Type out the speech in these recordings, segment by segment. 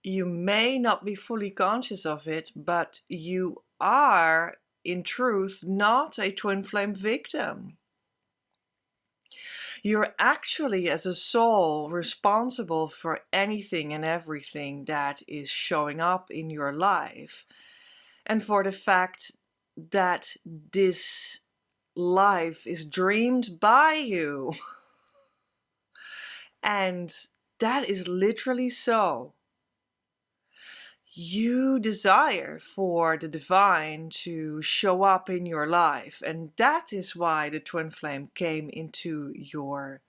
You may not be fully conscious of it, but you are, in truth, not a twin flame victim. You're actually, as a soul, responsible for anything and everything that is showing up in your life, and for the fact that this life is dreamed by you. And that is literally so. You desire for the divine to show up in your life, and that is why the twin flame came into your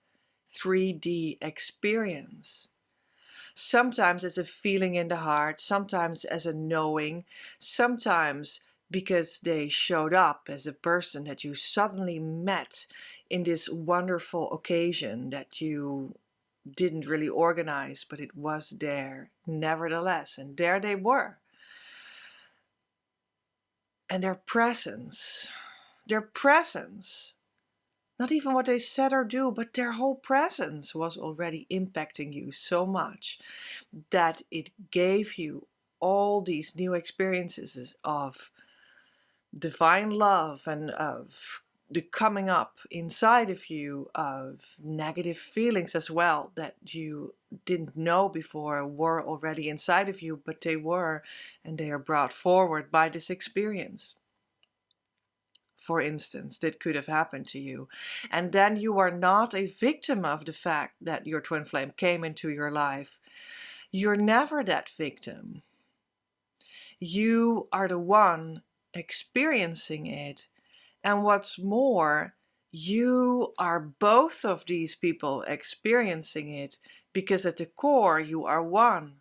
3D experience. Sometimes as a feeling in the heart, sometimes as a knowing, sometimes because they showed up as a person that you suddenly met in this wonderful occasion that you didn't really organize, but it was there nevertheless. And there they were. And their presence, not even what they said or do, but their whole presence was already impacting you so much that it gave you all these new experiences of divine love and of the coming up inside of you of negative feelings as well that you didn't know before were already inside of you, but they were, and they are brought forward by this experience. For instance, that could have happened to you. And then you are not a victim of the fact that your twin flame came into your life. You're never that victim. You are the one experiencing it. And what's more, you are both of these people experiencing it, because at the core you are one.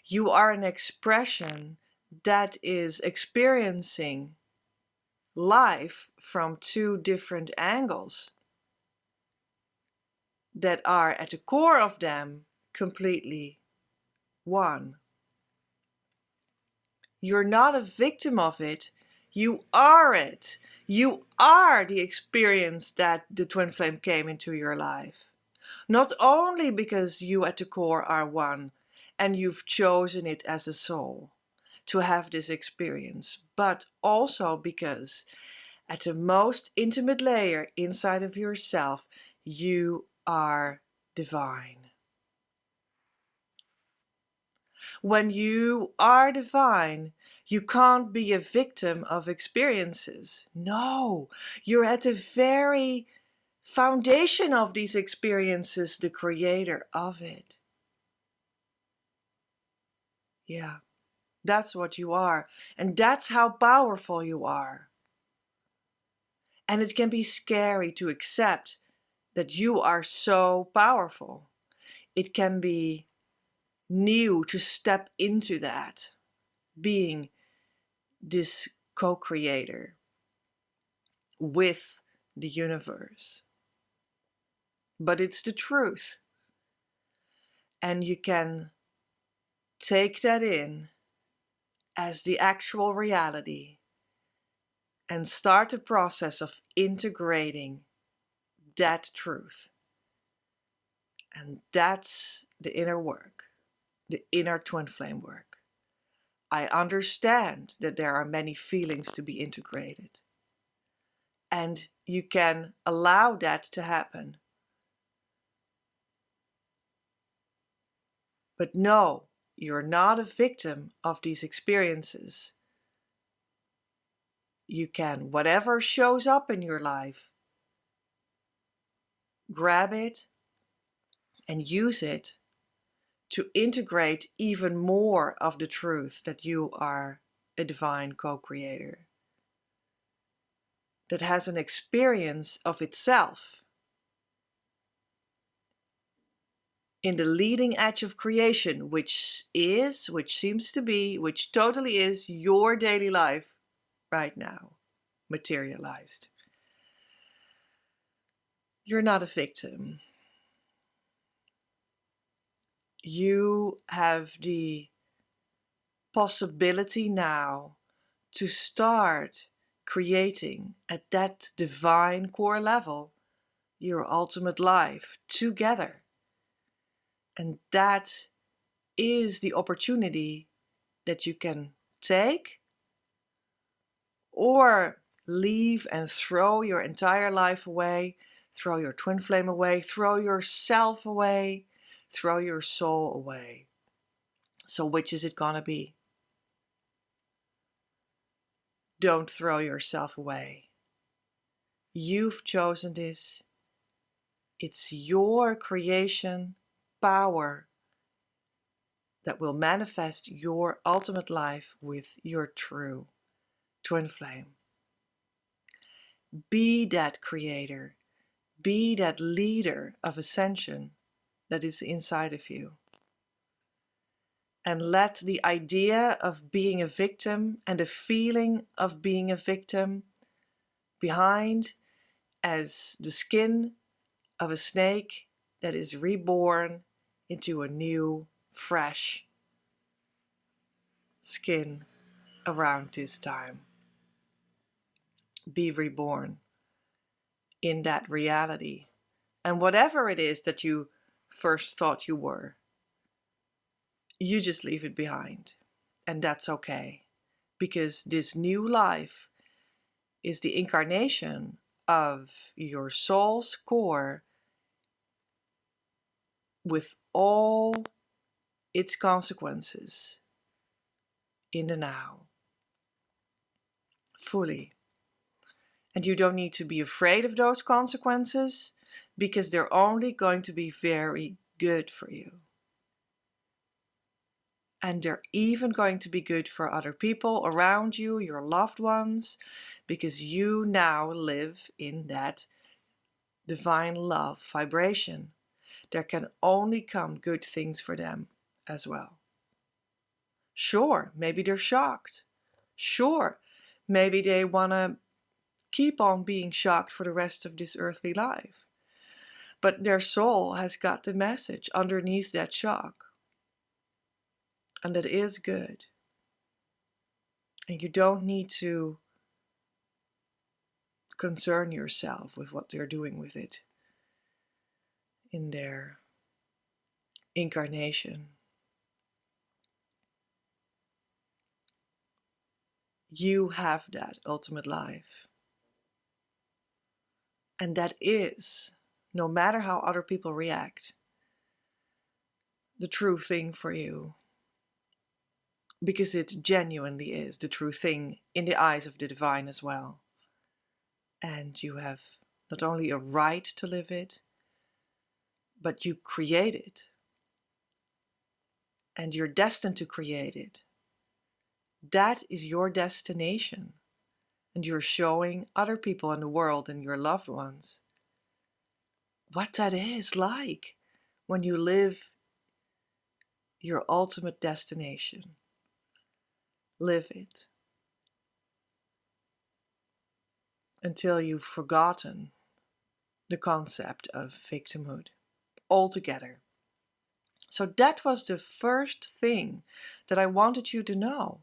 You are an expression that is experiencing life from two different angles that are at the core of them completely one. You're not a victim of it, you are it. You are the experience that the twin flame came into your life. Not only because you at the core are one and you've chosen it as a soul to have this experience, but also because at the most intimate layer inside of yourself, you are divine. When you are divine, you can't be a victim of experiences. No, you're at the very foundation of these experiences, the creator of it. Yeah, that's what you are. And that's how powerful you are. And it can be scary to accept that you are so powerful. It can be new to step into that, being this co-creator with the universe. But it's the truth. And you can take that in as the actual reality and start the process of integrating that truth. And that's the inner work, the inner twin flame work. I understand that there are many feelings to be integrated. And you can allow that to happen. But no, you're not a victim of these experiences. You can, whatever shows up in your life, grab it and use it to integrate even more of the truth that you are a divine co-creator that has an experience of itself in the leading edge of creation, which seems to be, which totally is your daily life right now, materialized. You're not a victim. You have the possibility now to start creating at that divine core level your ultimate life together. And that is the opportunity that you can take, or leave and throw your entire life away, throw your twin flame away, throw yourself away, throw your soul away. So which is it gonna be? Don't throw yourself away. You've chosen this. It's your creation power that will manifest your ultimate life with your true twin flame. Be that creator. Be that leader of ascension that is inside of you. And let the idea of being a victim and the feeling of being a victim behind as the skin of a snake that is reborn into a new, fresh skin around this time. Be reborn in that reality. And whatever it is that you first thought you were, you just leave it behind. And that's okay. Because this new life is the incarnation of your soul's core with all its consequences in the now. Fully. And you don't need to be afraid of those consequences, because they're only going to be very good for you. And they're even going to be good for other people around you, your loved ones, because you now live in that divine love vibration. There can only come good things for them as well. Sure, maybe they're shocked. Sure, maybe they want to keep on being shocked for the rest of this earthly life. But their soul has got the message underneath that shock. And that is good. And you don't need to concern yourself with what they're doing with it in their incarnation. You have that ultimate life. And that is, no matter how other people react, the true thing for you. Because it genuinely is the true thing in the eyes of the divine as well. And you have not only a right to live it, but you create it. And you're destined to create it. That is your destination. And you're showing other people in the world and your loved ones what that is like when you live your ultimate destination. Live it until you've forgotten the concept of victimhood altogether. So that was the first thing that I wanted you to know.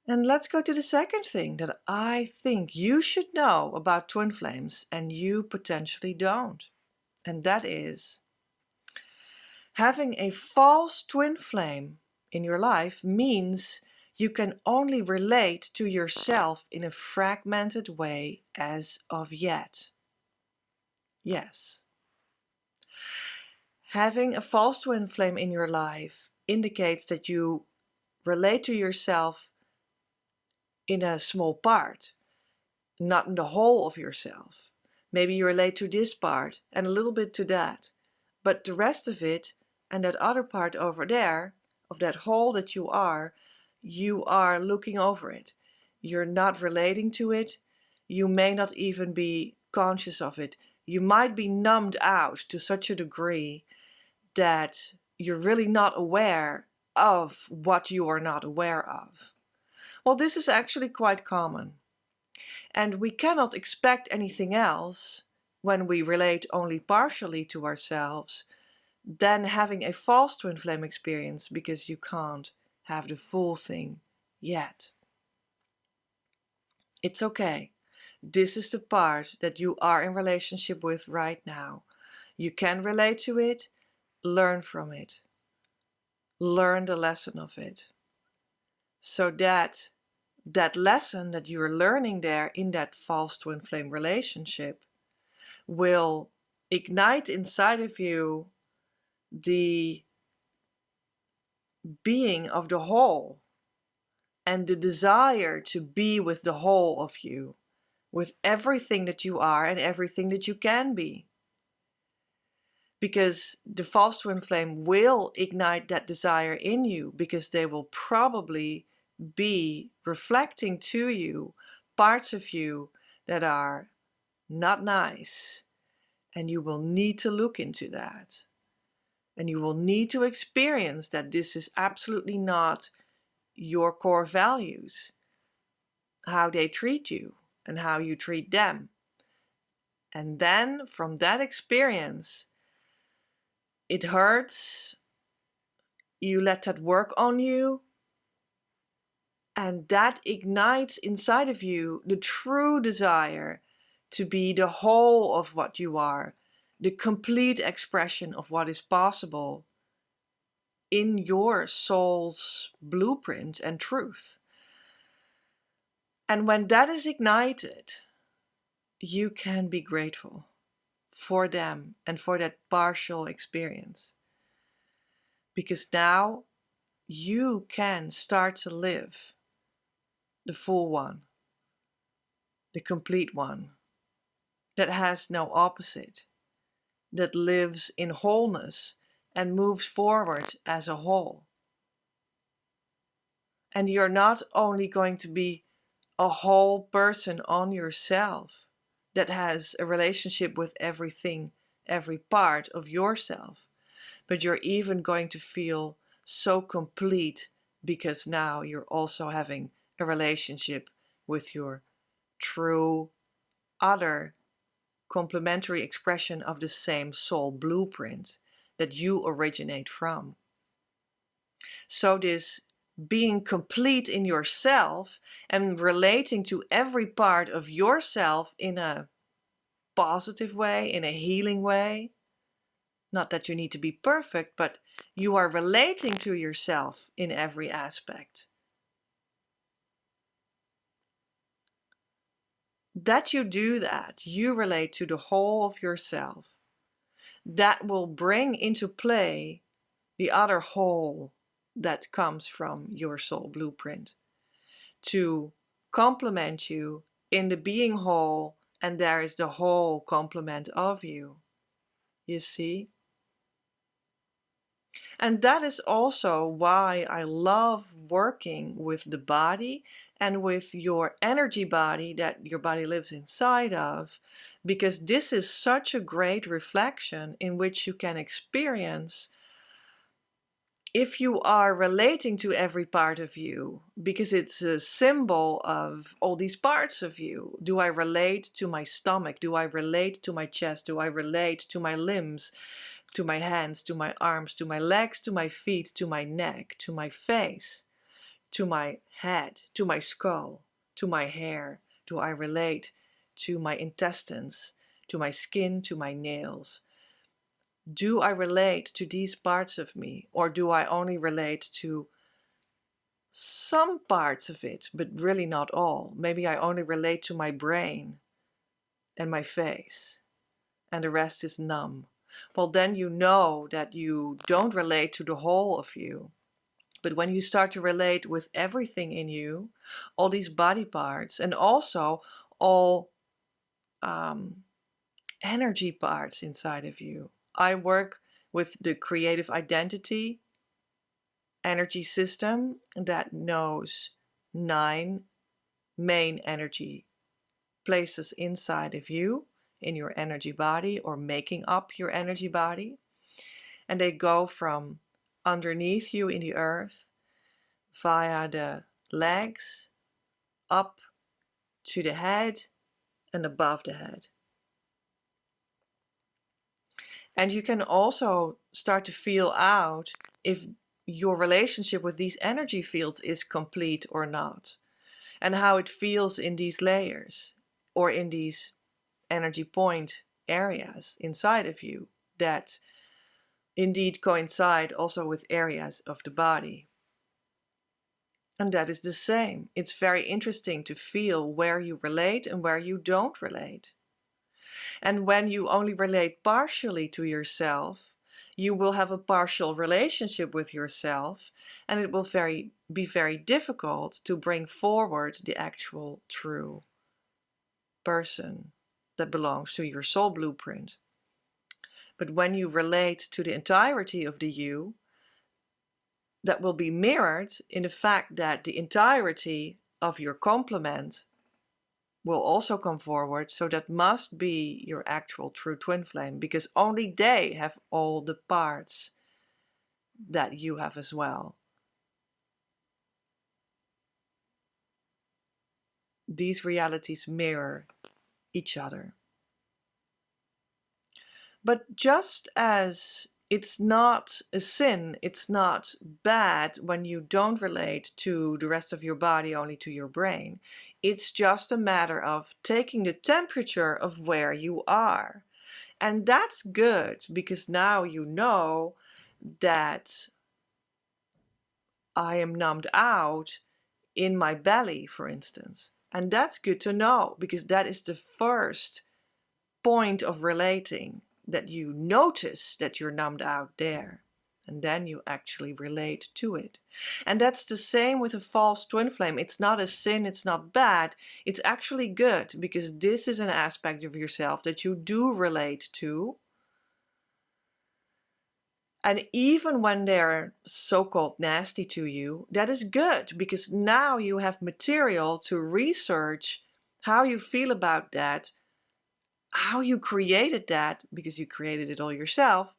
And let's go to the second thing that I think you should know about twin flames and you potentially don't. And that is, having a false twin flame in your life means you can only relate to yourself in a fragmented way as of yet. Yes. Having a false twin flame in your life indicates that you relate to yourself in a small part, not in the whole of yourself. Maybe you relate to this part and a little bit to that, but the rest of it and that other part over there, of that whole that you are looking over it. You're not relating to it. You may not even be conscious of it. You might be numbed out to such a degree that you're really not aware of what you are not aware of. Well, this is actually quite common. And we cannot expect anything else when we relate only partially to ourselves than having a false twin flame experience, because you can't have the full thing yet. It's okay. This is the part that you are in relationship with right now. You can relate to it, learn from it. learn the lesson of it. So that lesson that you're learning there in that false twin flame relationship will ignite inside of you the being of the whole and the desire to be with the whole of you, with everything that you are and everything that you can be. Because the false twin flame will ignite that desire in you, because they will probably be reflecting to you parts of you that are not nice. And you will need to look into that. And you will need to experience that this is absolutely not your core values, how they treat you and how you treat them. And then from that experience, it hurts, you let that work on you, and that ignites inside of you the true desire to be the whole of what you are, the complete expression of what is possible in your soul's blueprint and truth. And when that is ignited, you can be grateful for them and for that partial experience. Because now you can start to live the full one, the complete one, that has no opposite, that lives in wholeness and moves forward as a whole. And you're not only going to be a whole person on yourself that has a relationship with everything, every part of yourself, but you're even going to feel so complete because now you're also having a relationship with your true other complementary expression of the same soul blueprint that you originate from. So this being complete in yourself and relating to every part of yourself in a positive way, in a healing way. Not that you need to be perfect, but you are relating to yourself in every aspect. That you do that, you relate to the whole of yourself. That will bring into play the other whole that comes from your soul blueprint to complement you in the being whole, and there is the whole complement of you. You see? And that is also why I love working with the body and with your energy body that your body lives inside of, because this is such a great reflection in which you can experience if you are relating to every part of you, because it's a symbol of all these parts of you. Do I relate to my stomach? Do I relate to my chest? Do I relate to my limbs? To my hands, to my arms, to my legs, to my feet, to my neck, to my face, to my head, to my skull, to my hair? Do I relate to my intestines, to my skin, to my nails? Do I relate to these parts of me, or do I only relate to some parts of it, but really not all? Maybe I only relate to my brain and my face, and the rest is numb. Well, then you know that you don't relate to the whole of you. But when you start to relate with everything in you, all these body parts, and also all energy parts inside of you. I work with the creative identity energy system that knows 9 main energy places inside of you, in your energy body, or making up your energy body. And they go from underneath you in the earth via the legs up to the head and above the head. And you can also start to feel out if your relationship with these energy fields is complete or not, and how it feels in these layers or in these energy point areas inside of you that indeed coincide also with areas of the body. And that is the same. It's very interesting to feel where you relate and where you don't relate. And when you only relate partially to yourself, you will have a partial relationship with yourself, and it will be very difficult to bring forward the actual true person that belongs to your soul blueprint. But when you relate to the entirety of the you, that will be mirrored in the fact that the entirety of your complement will also come forward. So that must be your actual true twin flame, because only they have all the parts that you have as well. These realities mirror each other. But just as it's not a sin, it's not bad when you don't relate to the rest of your body, only to your brain. It's just a matter of taking the temperature of where you are. And that's good, because now you know that I am numbed out in my belly, for instance. And that's good to know, because that is the first point of relating, that you notice that you're numbed out there, and then you actually relate to it. And that's the same with a false twin flame. It's not a sin, it's not bad, it's actually good, because this is an aspect of yourself that you do relate to. And even when they're so-called nasty to you, that is good, because now you have material to research how you feel about that, how you created that, because you created it all yourself,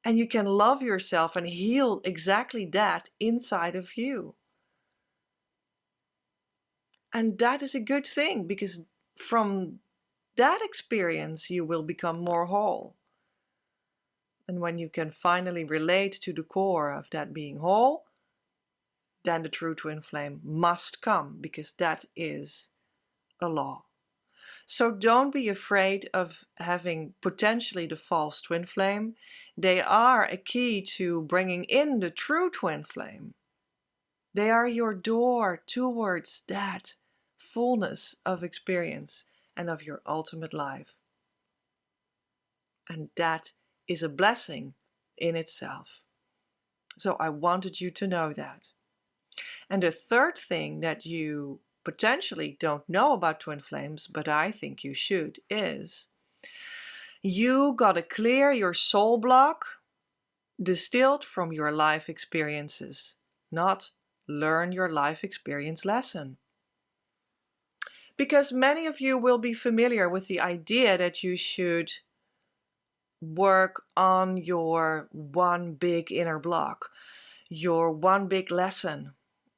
and you can love yourself and heal exactly that inside of you. And that is a good thing, because from that experience you will become more whole. And when you can finally relate to the core of that being whole, then the true twin flame must come, because that is a law. So don't be afraid of having potentially the false twin flame. They are a key to bringing in the true twin flame. They are your door towards that fullness of experience and of your ultimate life. And that is a blessing in itself. So I wanted you to know that. And the third thing that you potentially don't know about twin flames, but I think you should, is you gotta clear your soul block distilled from your life experiences, not learn your life experience lesson. Because many of you will be familiar with the idea that you should work on your one big inner block, your one big lesson.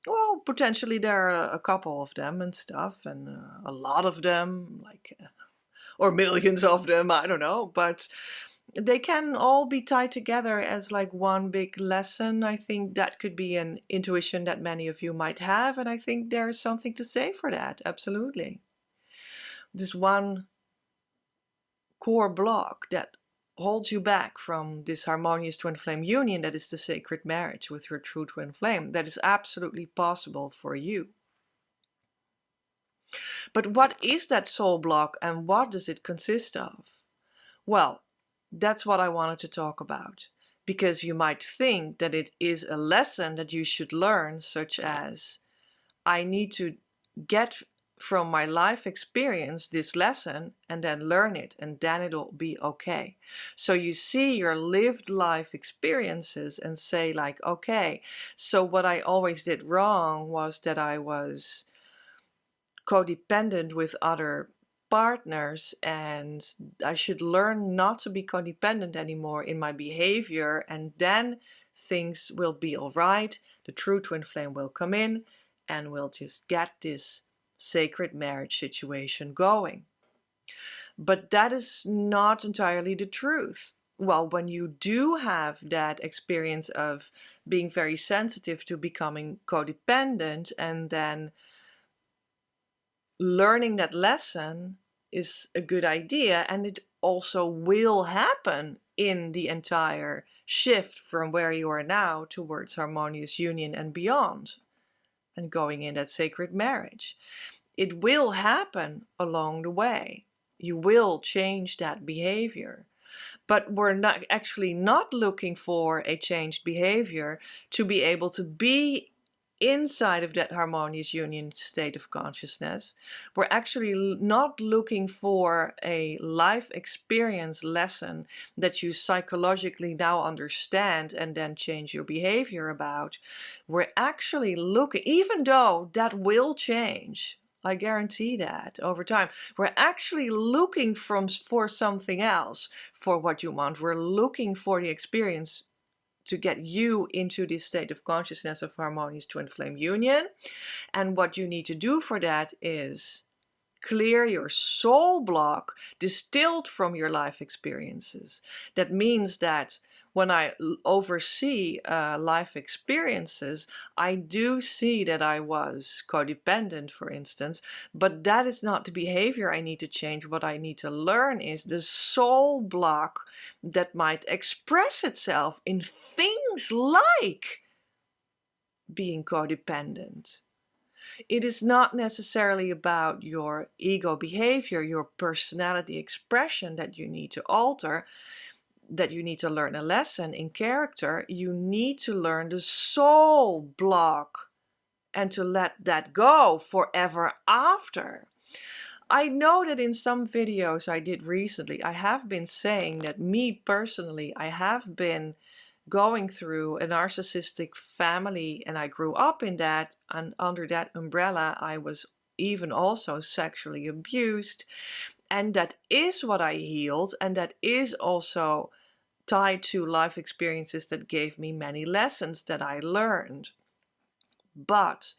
Well, potentially there are a couple of them and stuff, and a lot of them, like, or millions of them, I don't know, but they can all be tied together as like one big lesson. I think that could be an intuition that many of you might have, and I think there's something to say for that, absolutely. This one core block that holds you back from this harmonious twin flame union, that is the sacred marriage with your true twin flame, that is absolutely possible for you. But what is that soul block, and what does it consist of? Well, that's what I wanted to talk about, because you might think that it is a lesson that you should learn, such as, I need to get from my life experience this lesson and then learn it, and then it'll be okay. So you see your lived life experiences and say like, okay, so what I always did wrong was that I was codependent with other partners, and I should learn not to be codependent anymore in my behavior, and then things will be all right. The true twin flame will come in and we'll just get this sacred marriage situation going. But that is not entirely the truth. Well, when you do have that experience of being very sensitive to becoming codependent, and then learning that lesson is a good idea, and it also will happen in the entire shift from where you are now towards harmonious union and beyond, and going in that sacred marriage. It will happen along the way. You will change that behavior. But we're not actually not looking for a changed behavior to be able to be inside of that harmonious union state of consciousness. We're actually not looking for a life experience lesson that you psychologically now understand and then change your behavior about. We're actually looking, even though that will change, I guarantee that over time, we're actually looking for something else for what you want. We're looking for the experience to get you into this state of consciousness of harmonious twin flame union. And what you need to do for that is clear your soul block distilled from your life experiences. That means that when I oversee life experiences, I do see that I was codependent, for instance, but that is not the behavior I need to change. What I need to learn is the soul block that might express itself in things like being codependent. It is not necessarily about your ego behavior, your personality expression that you need to alter, that you need to learn a lesson in character. You need to learn the soul block and to let that go forever after. I know that in some videos I did recently, I have been saying that me personally, I have been going through a narcissistic family, and I grew up in that, and under that umbrella I was even also sexually abused, and that is what I healed, and that is also tied to life experiences that gave me many lessons that I learned. But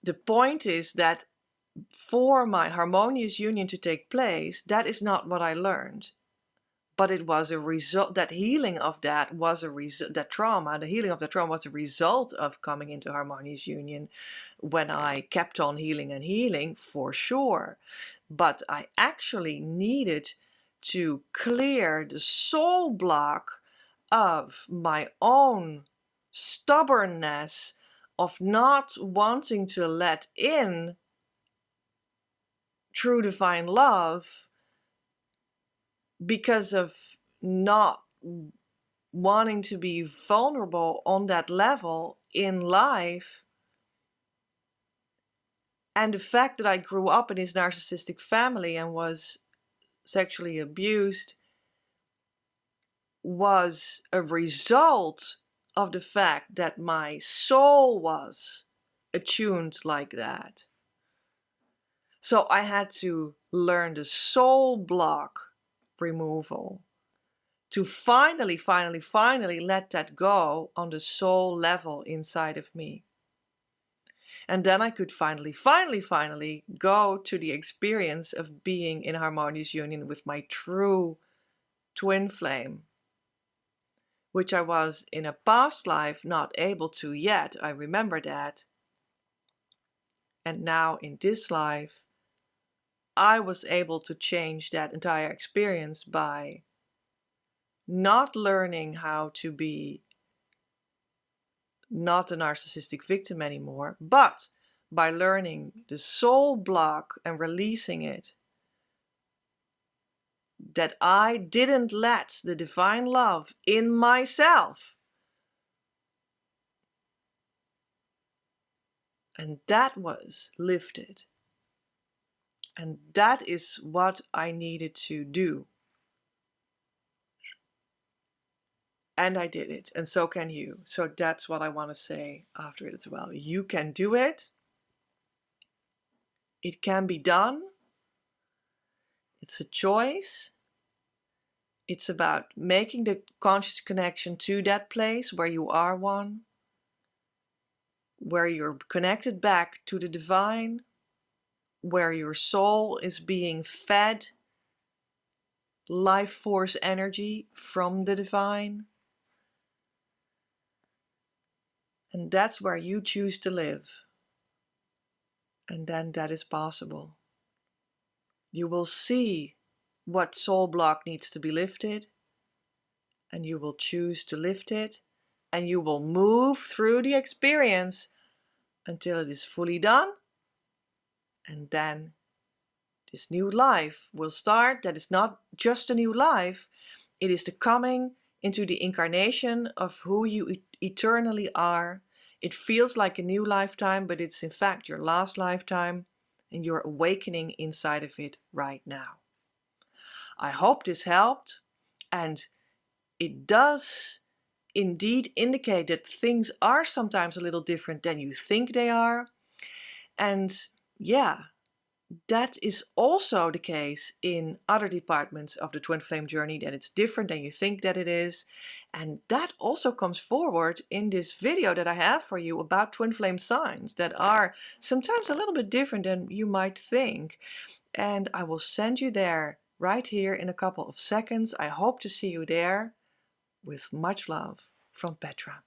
the point is that for my harmonious union to take place, that is not what I learned. But it was a result, that healing of that was a result, that trauma, the healing of the trauma was a result of coming into harmonious union when I kept on healing and healing, for sure. But I actually needed to clear the soul block of my own stubbornness of not wanting to let in true divine love because of not wanting to be vulnerable on that level in life. And the fact that I grew up in this narcissistic family and was sexually abused was a result of the fact that my soul was attuned like that. So I had to learn the soul block removal to finally let that go on the soul level inside of me. And then I could finally go to the experience of being in harmonious union with my true twin flame, which I was in a past life not able to yet. I remember that. And now in this life, I was able to change that entire experience by not learning how to be not a narcissistic victim anymore, but by learning the soul block and releasing it, that I didn't let the divine love in myself. And that was lifted. And that is what I needed to do. And I did it, and so can you. So that's what I want to say after it as well. You can do it. It can be done. It's a choice. It's about making the conscious connection to that place where you are one, where you're connected back to the divine, where your soul is being fed life force energy from the divine. And that's where you choose to live. And then that is possible. You will see what soul block needs to be lifted. and you will choose to lift it, and you will move through the experience until it is fully done, and then this new life will start. That is not just a new life, it is the coming into the incarnation of who you eternally are. It feels like a new lifetime, but it's in fact your last lifetime, and you're awakening inside of it right now. I hope this helped, and it does indeed indicate that things are sometimes a little different than you think they are. And yeah, that is also the case in other departments of the twin flame journey, that it's different than you think that it is. And that also comes forward in this video that I have for you about twin flame signs that are sometimes a little bit different than you might think. And I will send you there right here in a couple of seconds. I hope to see you there. With much love from Petra.